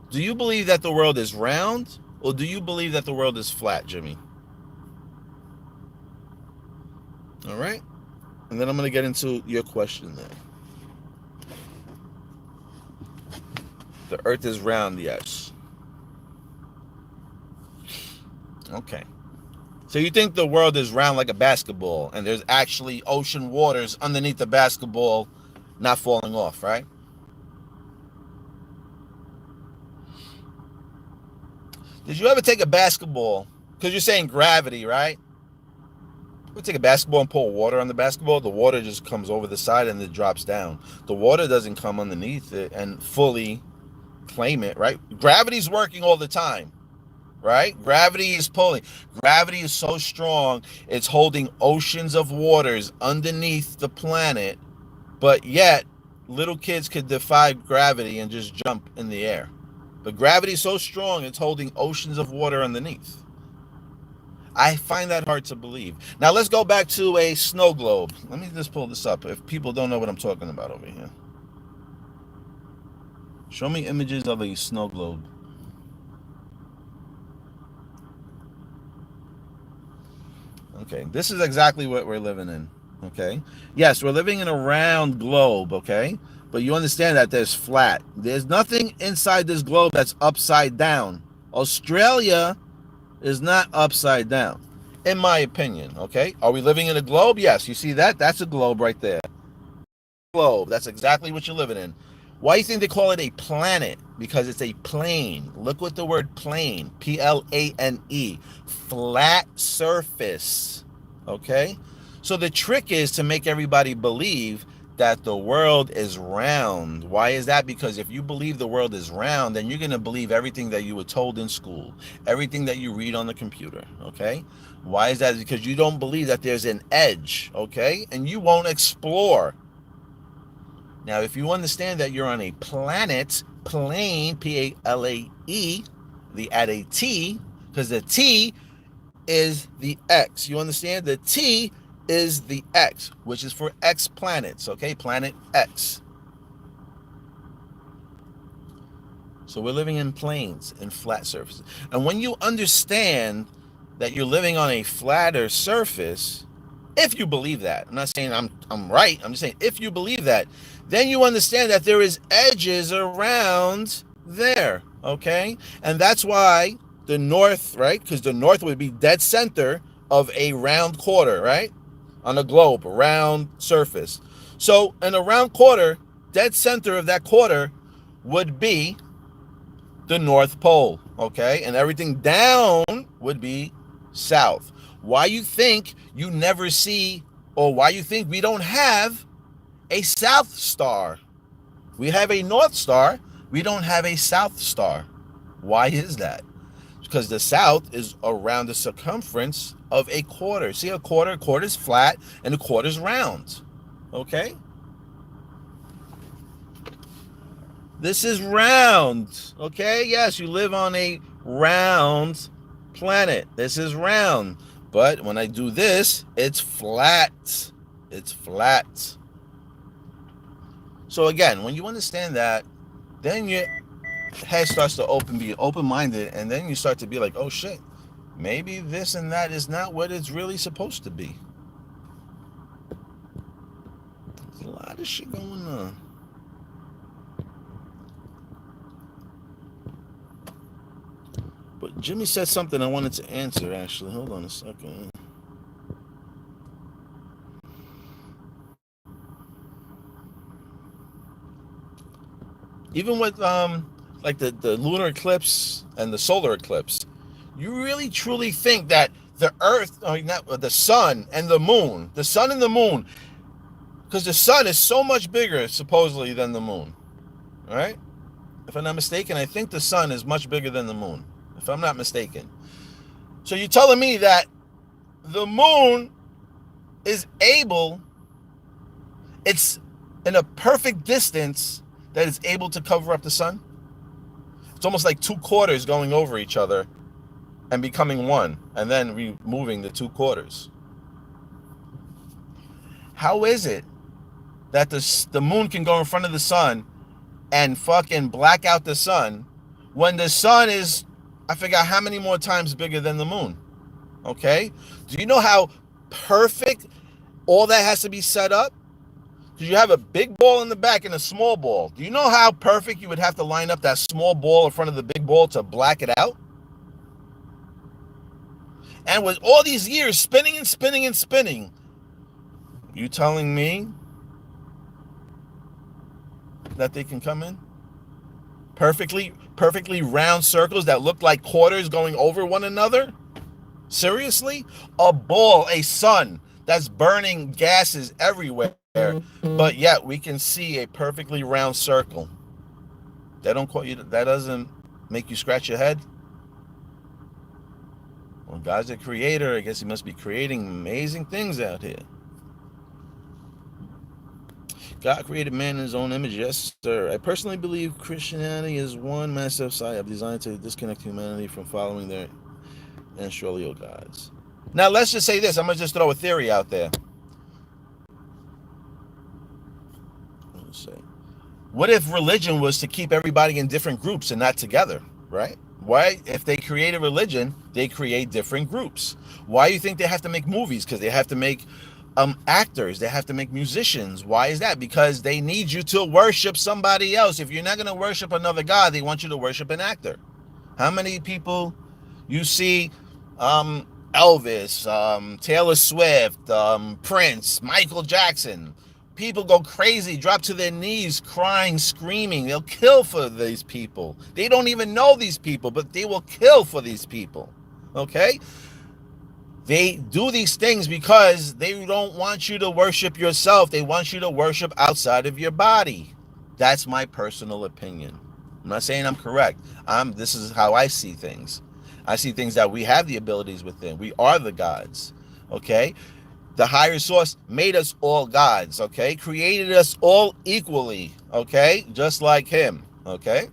Do you believe that the world is round, or do you believe that the world is flat, Jimmy? All right. And then I'm going to get into your question there. The earth is round, yes. Okay. So you think the world is round like a basketball, and there's actually ocean waters underneath the basketball not falling off, right? Did you ever take a basketball? Because you're saying gravity, right? You take a basketball and pour water on the basketball, the water just comes over the side and it drops down. The water doesn't come underneath it and fully claim it, right? Gravity's working all the time. right? Gravity is pulling. Gravity is so strong, it's holding oceans of waters underneath the planet, but yet little kids could defy gravity and just jump in the air. But gravity is so strong, it's holding oceans of water underneath. I find that hard to believe. Now let's go back to a snow globe. Let me just pull this up if people don't know what I'm talking about over here. Show me images of a snow globe. Okay, this is exactly what we're living in. Okay, yes, we're living in a round globe. Okay, but you understand that there's flat. There's nothing inside this globe that's upside down. Australia is not upside down, in my opinion. Okay, are we living in a globe? Yes, you see that? That's a globe right there. Globe. That's exactly what you're living in. Why do you think they call it a planet? Because it's a plane. Look what the word plane, plane, flat surface. Okay? So the trick is to make everybody believe that the world is round. Why is that? Because if you believe the world is round, then you're going to believe everything that you were told in school, everything that you read on the computer. Okay? Why is that? Because you don't believe that there's an edge. Okay? And you won't explore. Now, if you understand that you're on a planet, plane, P-A-L-A-E, the add a T, because the T is the X. You understand? The T is the X, which is for X planets, okay? Planet X. So we're living in planes and flat surfaces. And when you understand that you're living on a flatter surface, if you believe that, I'm not saying I'm right, I'm just saying if you believe that, then you understand that there is edges around there, okay? And that's why the north, right? Because the north would be dead center of a round quarter, right? On a globe, a round surface. So in a round quarter, dead center of that quarter would be the North Pole, okay? And everything down would be south. Why you think you never see, or why you think we don't have a South Star? We have a North Star, we don't have a South Star. Why is that? Because the South is around the circumference of a quarter. See a quarter is flat and a quarter is round, okay? This is round, okay? Yes, you live on a round planet. This is round. But when I do this, it's flat. It's flat. So again, when you understand that, then your head starts to be open-minded, and then you start to be like, oh shit, maybe this and that is not what it's really supposed to be. There's a lot of shit going on. But Jimmy said something I wanted to answer, actually. Hold on a second. Even with like the lunar eclipse and the solar eclipse, you really truly think that the Earth, I mean, not the sun and the moon, because the sun is so much bigger supposedly than the moon, right? If I'm not mistaken, I think the sun is much bigger than the moon, if I'm not mistaken. So you're telling me that the moon is able, it's in a perfect distance that it's able to cover up the sun? It's almost like two quarters going over each other and becoming one, and then removing the two quarters. How is it that the moon can go in front of the sun and fucking black out the sun when the sun is, I forgot how many more times bigger than the moon? Okay? Do you know how perfect all that has to be set up? Because you have a big ball in the back and a small ball. Do you know how perfect you would have to line up that small ball in front of the big ball to black it out? And with all these years spinning and spinning and spinning, you telling me that they can come in? Perfectly round circles that look like quarters going over one another? Seriously? A ball, a sun that's burning gases everywhere, but yet we can see a perfectly round circle. That doesn't make you scratch your head? Well, God's a creator. I guess he must be creating amazing things out here. God created man in his own image. Yes, sir. I personally believe Christianity is one massive site designed to disconnect humanity from following their ancestral gods. Now, let's just say this. I'm going to just throw a theory out there. Let's say, what if religion was to keep everybody in different groups and not together, right? Why, if they create a religion, they create different groups. Why do you think they have to make movies? Because they have to make actors. They have to make musicians. Why is that? Because they need you to worship somebody else. If you're not going to worship another god, they want you to worship an actor. How many people you see Elvis, Taylor Swift, Prince, Michael Jackson? People go crazy, drop to their knees, crying, screaming. They'll kill for these people. They don't even know these people, but they will kill for these people. Okay? They do these things because they don't want you to worship yourself. They want you to worship outside of your body. That's my personal opinion. I'm not saying I'm correct. This is how I see things. I see things that we have the abilities within. We are the gods. Okay? The higher source made us all gods, okay? Created us all equally, okay? Just like him, okay?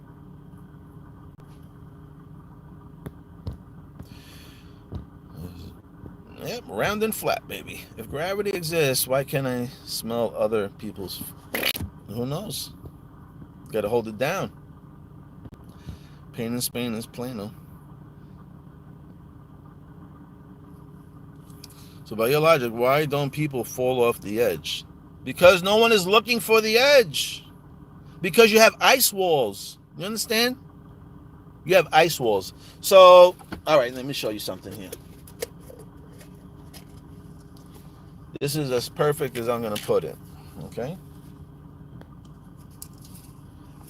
Yep, round and flat, baby. If gravity exists, why can't I smell other people's... Who knows? Gotta hold it down. Pain in Spain is Plano. So by your logic, why don't people fall off the edge? Because no one is looking for the edge. Because you have ice walls. You understand? You have ice walls. So, all right, let me show you something here. This is as perfect as I'm going to put it. Okay?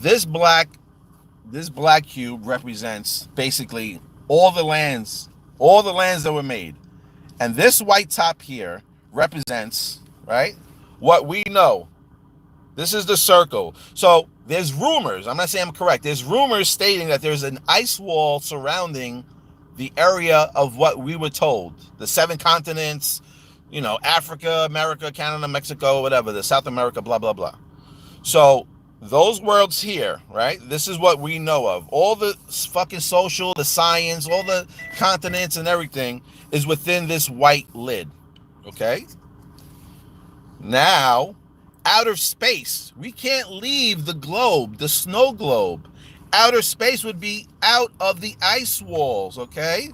This black cube represents basically all the lands that were made. And this white top here represents, right, what we know. This is the circle. So there's rumors. I'm not saying I'm correct. There's rumors stating that there's an ice wall surrounding the area of what we were told. The 7 continents, Africa, America, Canada, Mexico, whatever, the South America, blah, blah, blah. So those worlds here, right? This is what we know of. All the fucking social, the science, all the continents and everything is within this white lid. Okay? Now, outer space. We can't leave the globe, the snow globe. Outer space would be out of the ice walls, okay?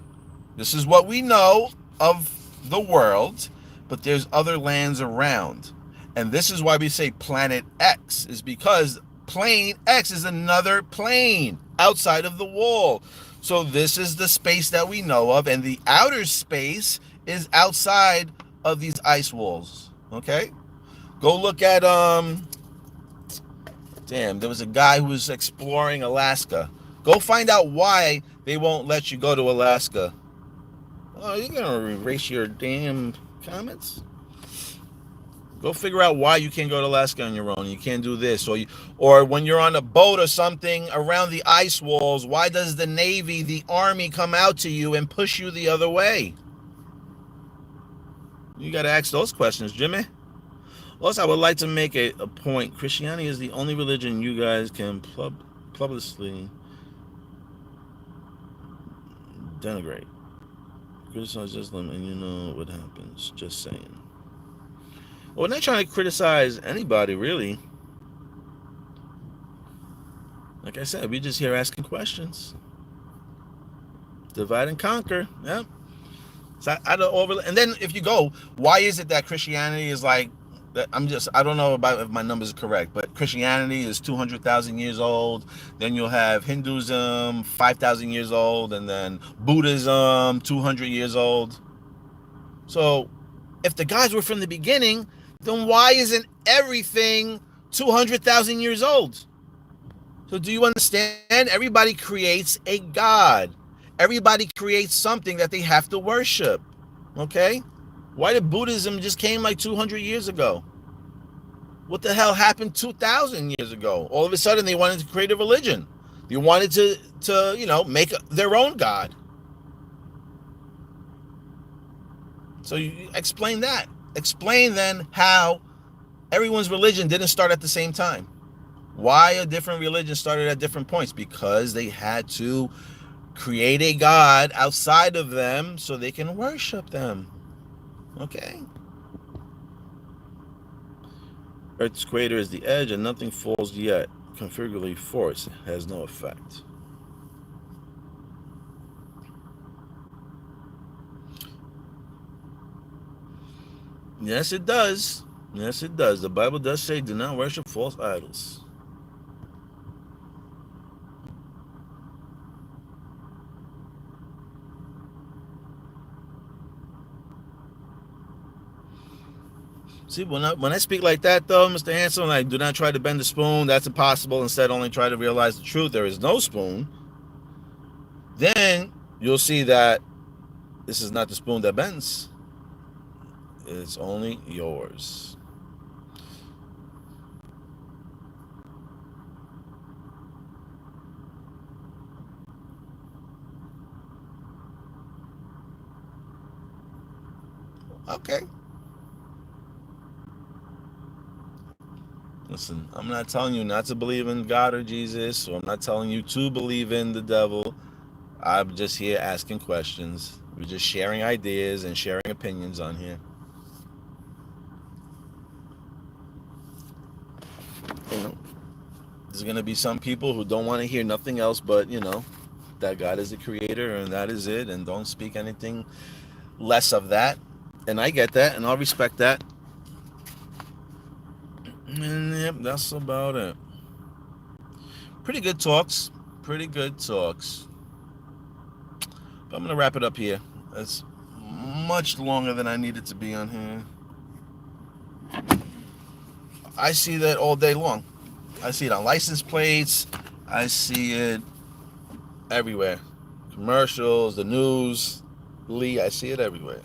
This is what we know of the world, but there's other lands around. And this is why we say planet X, is because plane X is another plane outside of the wall. So this is the space that we know of, and the outer space is outside of these ice walls. Okay? Go look at there was a guy who was exploring Alaska. Go find out why they won't let you go to Alaska. Oh, you're gonna erase your damn comments? Go figure out why you can't go to Alaska on your own. You can't do this. Or when you're on a boat or something around the ice walls, why does the Navy, the Army come out to you and push you the other way? You got to ask those questions, Jimmy. Also, I would like to make a point. Christianity is the only religion you guys can publicly denigrate. Criticize Islam and you know what happens. Just saying. Well, we're not trying to criticize anybody, really. Like I said, we're just here asking questions. Divide and conquer. Yep. So and then if you go, why is it that Christianity is like, I don't know about if my numbers are correct, but Christianity is 200,000 years old. Then you'll have Hinduism, 5,000 years old, and then Buddhism, 200 years old. So if the gods were from the beginning, then why isn't everything 200,000 years old? So do you understand? Everybody creates a god. Everybody creates something that they have to worship. Okay? Why did Buddhism just came like 200 years ago? What the hell happened 2,000 years ago? All of a sudden they wanted to create a religion. They wanted to make their own god. So you explain that. Explain then how everyone's religion didn't start at the same time. Why a different religion started at different points? Because they had to create a God outside of them so they can worship them. Okay? Earth's crater is the edge and nothing falls yet. Configuratively force has no effect. Yes, it does. Yes, it does. The Bible does say, do not worship false idols. See, when I speak like that, though, Mr. Hanson, I do not try to bend the spoon. That's impossible. Instead, only try to realize the truth. There is no spoon. Then you'll see that this is not the spoon that bends. It's only yours. Okay. Listen, I'm not telling you not to believe in God or Jesus, or I'm not telling you to believe in the devil. I'm just here asking questions. We're just sharing ideas and sharing opinions on here. You know, there's going to be some people who don't want to hear nothing else but, that God is the creator and that is it, and don't speak anything less of that. And I get that, and I'll respect that. And yep, that's about it. Pretty good talks. Pretty good talks. But I'm going to wrap it up here. That's much longer than I needed to be on here. I see that all day long. I see it on license plates. I see it everywhere. Commercials, the news, I see it everywhere.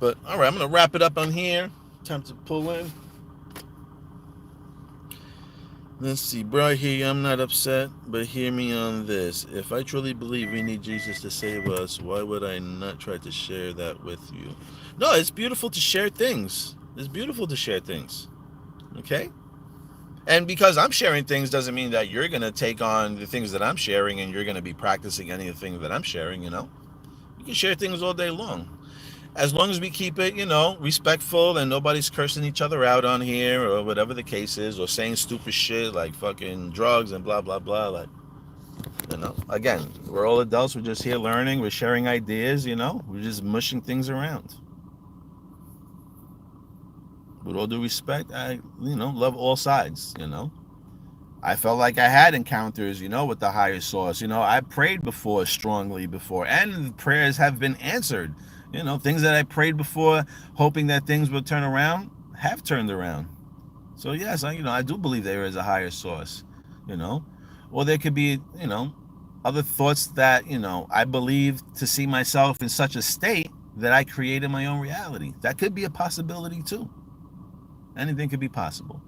But all right, I'm going to wrap it up on here. Time to pull in. Let's see, bro, I hear you. I'm not upset, but hear me on this. If I truly believe we need Jesus to save us, why would I not try to share that with you? No, it's beautiful to share things. It's beautiful to share things. Okay? And because I'm sharing things doesn't mean that you're going to take on the things that I'm sharing and you're going to be practicing anything that I'm sharing, You can share things all day long. As long as we keep it, respectful and nobody's cursing each other out on here or whatever the case is, or saying stupid shit like fucking drugs and blah, blah, blah. Like, again, we're all adults. We're just here learning. We're sharing ideas, We're just mushing things around. With all due respect, I, love all sides, I felt like I had encounters, with the higher source. I prayed strongly before, and prayers have been answered. Things that I prayed before, hoping that things would turn around, have turned around. So yes, I do believe there is a higher source, or there could be, other thoughts that, I believe to see myself in such a state that I created my own reality. That could be a possibility too. Anything could be possible.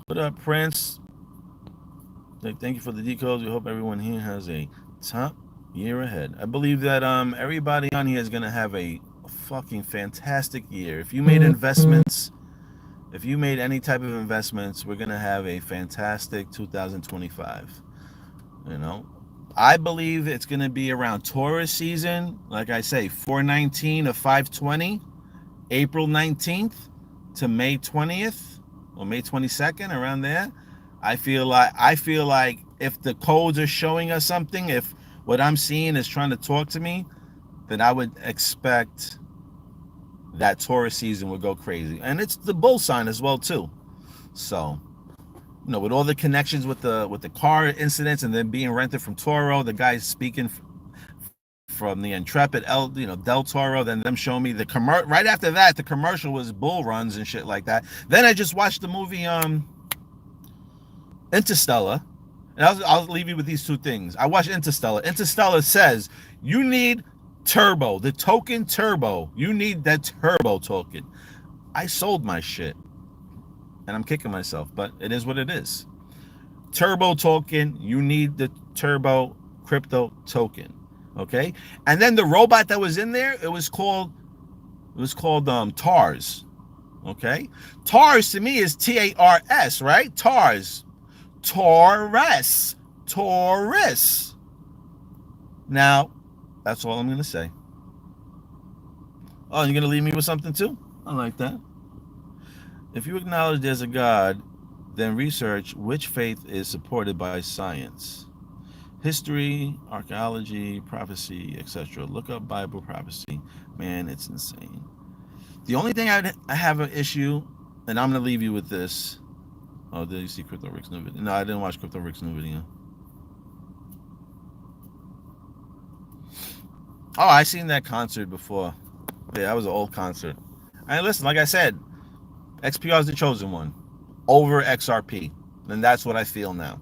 What up, Prince? Thank you for the decodes. We hope everyone here has a top year ahead. I believe that everybody on here is gonna have a fucking fantastic year. If you made investments, if you made any type of investments, we're gonna have a fantastic 2025. I believe it's gonna be around Taurus season. Like I say, 419 of 520, April 19th to May 20th or May 22nd, around there. I feel like if the codes are showing us something, if what I'm seeing is trying to talk to me, then I would expect that Taurus season would go crazy. And it's the bull sign as well too. So, with all the connections with the car incidents and then being rented from Toro, the guy speaking from the Intrepid Del Toro, then them showing me the right after that, the commercial was bull runs and shit like that. Then I just watched the movie Interstellar, and I'll leave you with these two things. I watched Interstellar. Interstellar says you need turbo, the token turbo. You need that turbo token. I sold my shit. And I'm kicking myself, but it is what it is. Turbo token, you need the turbo crypto token. Okay? And then the robot that was in there, it was called TARS. Okay? TARS to me is TARS, right? TARS. Taurus. Taurus. Now, that's all I'm going to say. Oh, you're going to leave me with something too? I like that. If you acknowledge there's a God, then research which faith is supported by science. History, archaeology, prophecy, etc. Look up Bible prophecy. Man, it's insane. The only thing I have an issue, and I'm going to leave you with this. Oh, did you see Crypto Rick's new video? No, I didn't watch Crypto Rick's new video. Oh, I seen that concert before. Yeah, that was an old concert. And listen, like I said, XPR is the chosen one over XRP. And that's what I feel now.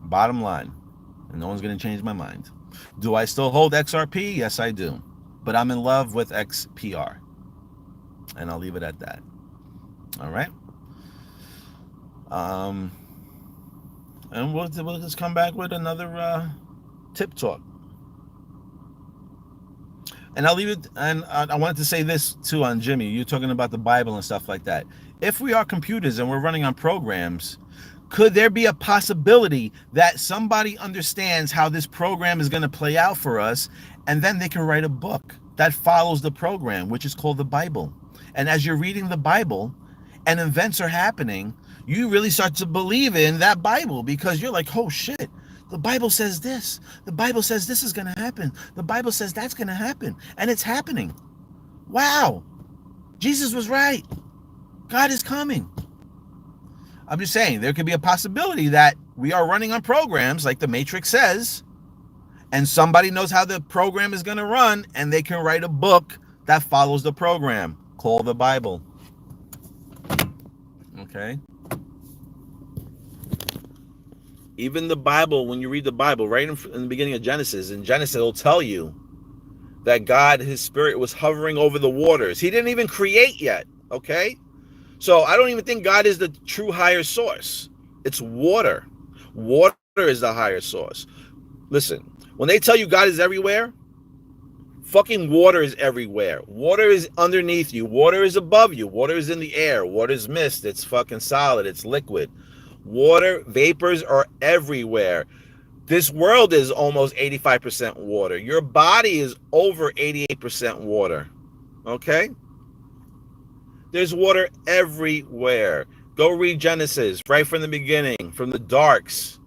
Bottom line. And no one's going to change my mind. Do I still hold XRP? Yes, I do. But I'm in love with XPR. And I'll leave it at that. All right? And we'll just come back with another tip talk. And I'll leave it, and I wanted to say this too on Jimmy. You're talking about the Bible and stuff like that. If we are computers and we're running on programs, could there be a possibility that somebody understands how this program is going to play out for us, and then they can write a book that follows the program, which is called the Bible? And as you're reading the Bible and events are happening, you really start to believe in that Bible because you're like, oh shit. The Bible says this. The Bible says this is going to happen. The Bible says that's going to happen. And it's happening. Wow. Jesus was right. God is coming. I'm just saying, there could be a possibility that we are running on programs like the Matrix says, and somebody knows how the program is going to run, and they can write a book that follows the program called the Bible. Okay? Even the Bible, when you read the Bible, right in the beginning of Genesis, in Genesis, it'll tell you that God, his spirit, was hovering over the waters. He didn't even create yet, okay? So I don't even think God is the true higher source. It's water. Water is the higher source. Listen, when they tell you God is everywhere, fucking water is everywhere. Water is underneath you. Water is above you. Water is in the air. Water is mist. It's fucking solid. It's liquid. Water vapors are everywhere. This world is almost 85% water. Your body is over 88% water. Okay? There's water everywhere. Go read Genesis right from the beginning, from the darks,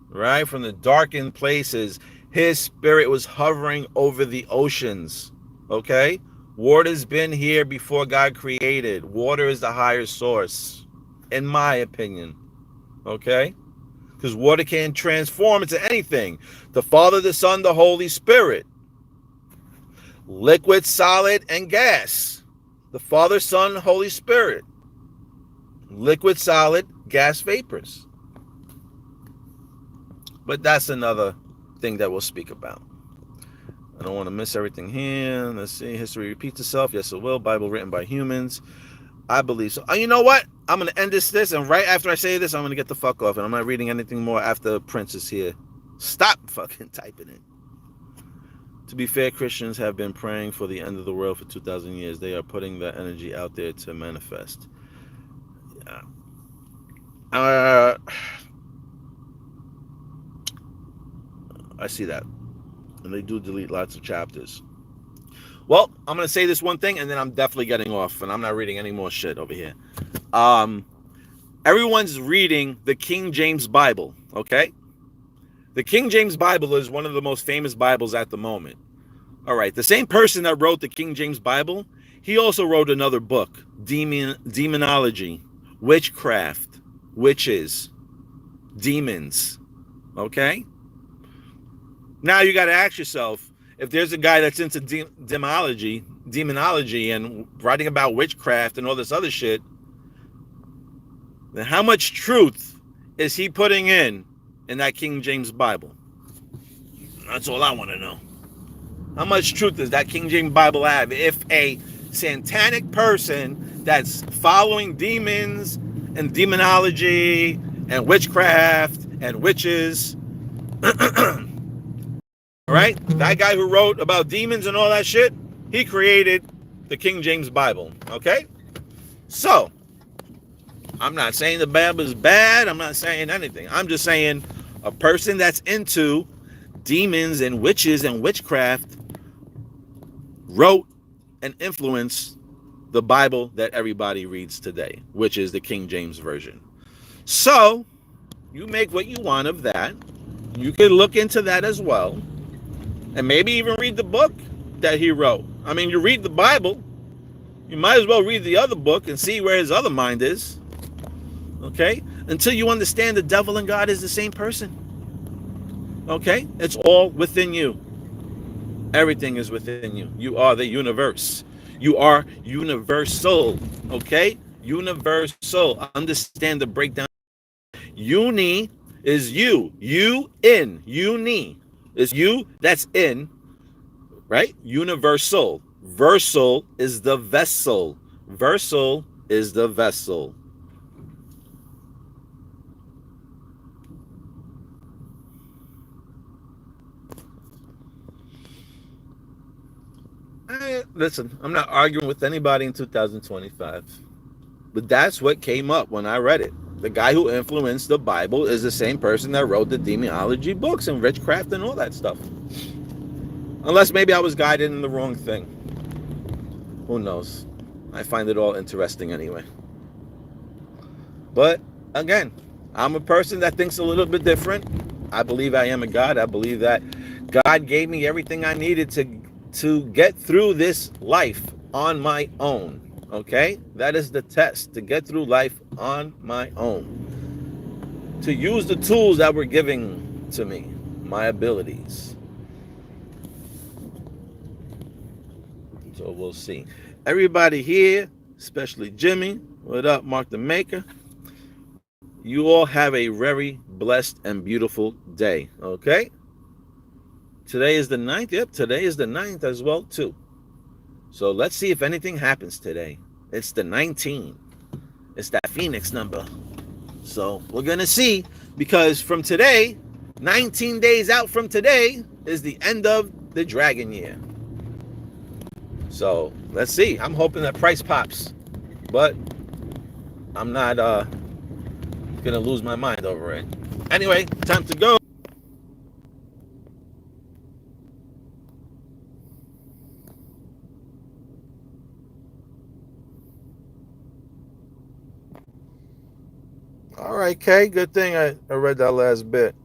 right? From the darkened places. His spirit was hovering over the oceans. Okay? Water's been here before God created. Water is the higher source, in my opinion. Okay? Because water can transform into anything. The Father, the Son, the Holy Spirit. Liquid, solid, and gas. The Father, Son, Holy Spirit. Liquid, solid, gas, vapors. But that's another thing that we'll speak about. I don't want to miss everything here. Let's see. History repeats itself. Yes, it will. Bible written by humans. I believe so. You know what? I'm going to end this, and right after I say this, I'm going to get the fuck off, and I'm not reading anything more after Prince is here. Stop fucking typing it. To be fair, Christians have been praying for the end of the world for 2,000 years. They are putting that energy out there to manifest. I see that. And they do delete lots of chapters. Well, I'm going to say this one thing, and then I'm definitely getting off, and I'm not reading any more shit over here. Everyone's reading the King James Bible, okay? The King James Bible is one of the most famous Bibles at the moment. All right, the same person that wrote the King James Bible, he also wrote another book, Demonology, Witchcraft, Witches, Demons, okay? Now you got to ask yourself, if there's a guy that's into demonology and writing about witchcraft and all this other shit, then how much truth is he putting in that King James Bible? That's all I want to know. How much truth does that King James Bible have? If a satanic person that's following demons and demonology and witchcraft and witches. All right? That guy who wrote about demons and all that shit, he created the King James Bible. Okay? So, I'm not saying the Bible is bad. I'm not saying anything. I'm just saying a person that's into demons and witches and witchcraft wrote and influenced the Bible that everybody reads today, which is the King James Version. So, you make what you want of that. You can look into that as well. And maybe even read the book that he wrote. I mean, you read the Bible, you might as well read the other book and see where his other mind is. Okay? Until you understand the devil and God is the same person. Okay? It's all within you. Everything is within you. You are the universe. You are universal. Okay? Universal. Understand the breakdown. Uni is you. You in. Uni is you that's in. Right? Universal. Versal is the vessel. Versal is the vessel. Listen, I'm not arguing with anybody in 2025. But that's what came up when I read it. The guy who influenced the Bible is the same person that wrote the demonology books and witchcraft and all that stuff. Unless maybe I was guided in the wrong thing. Who knows? I find it all interesting anyway. But again, I'm a person that thinks a little bit different. I believe I am a God. I believe that God gave me everything I needed to get through this life on my own. Okay? That is the test, to get through life on my own. To use the tools that were given to me, my abilities. So we'll see. Everybody here, especially Jimmy, what up, Mark the Maker? You all have a very blessed and beautiful day, okay? Today is the 9th. Yep, today is the 9th as well, too. So let's see if anything happens today. It's the 19. It's that Phoenix number. So we're going to see, because from today, 19 days out from today, is the end of the dragon year. So let's see. I'm hoping that price pops. But I'm not going to lose my mind over it. Anyway, time to go. All right, Kay. Good thing I read that last bit.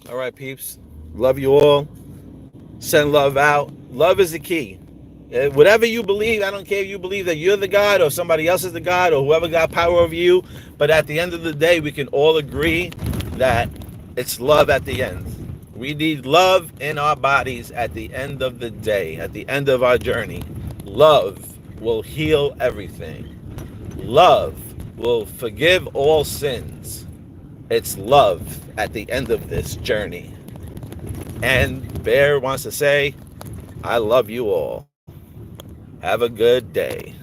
All right, peeps. Love you all. Send love out. Love is the key. Whatever you believe, I don't care if you believe that you're the God or somebody else is the God or whoever got power over you. But at the end of the day, we can all agree that it's love at the end. We need love in our bodies at the end of the day, at the end of our journey. Love will heal everything. Love will forgive all sins. It's love at the end of this journey. And Bear wants to say, I love you all. Have a good day.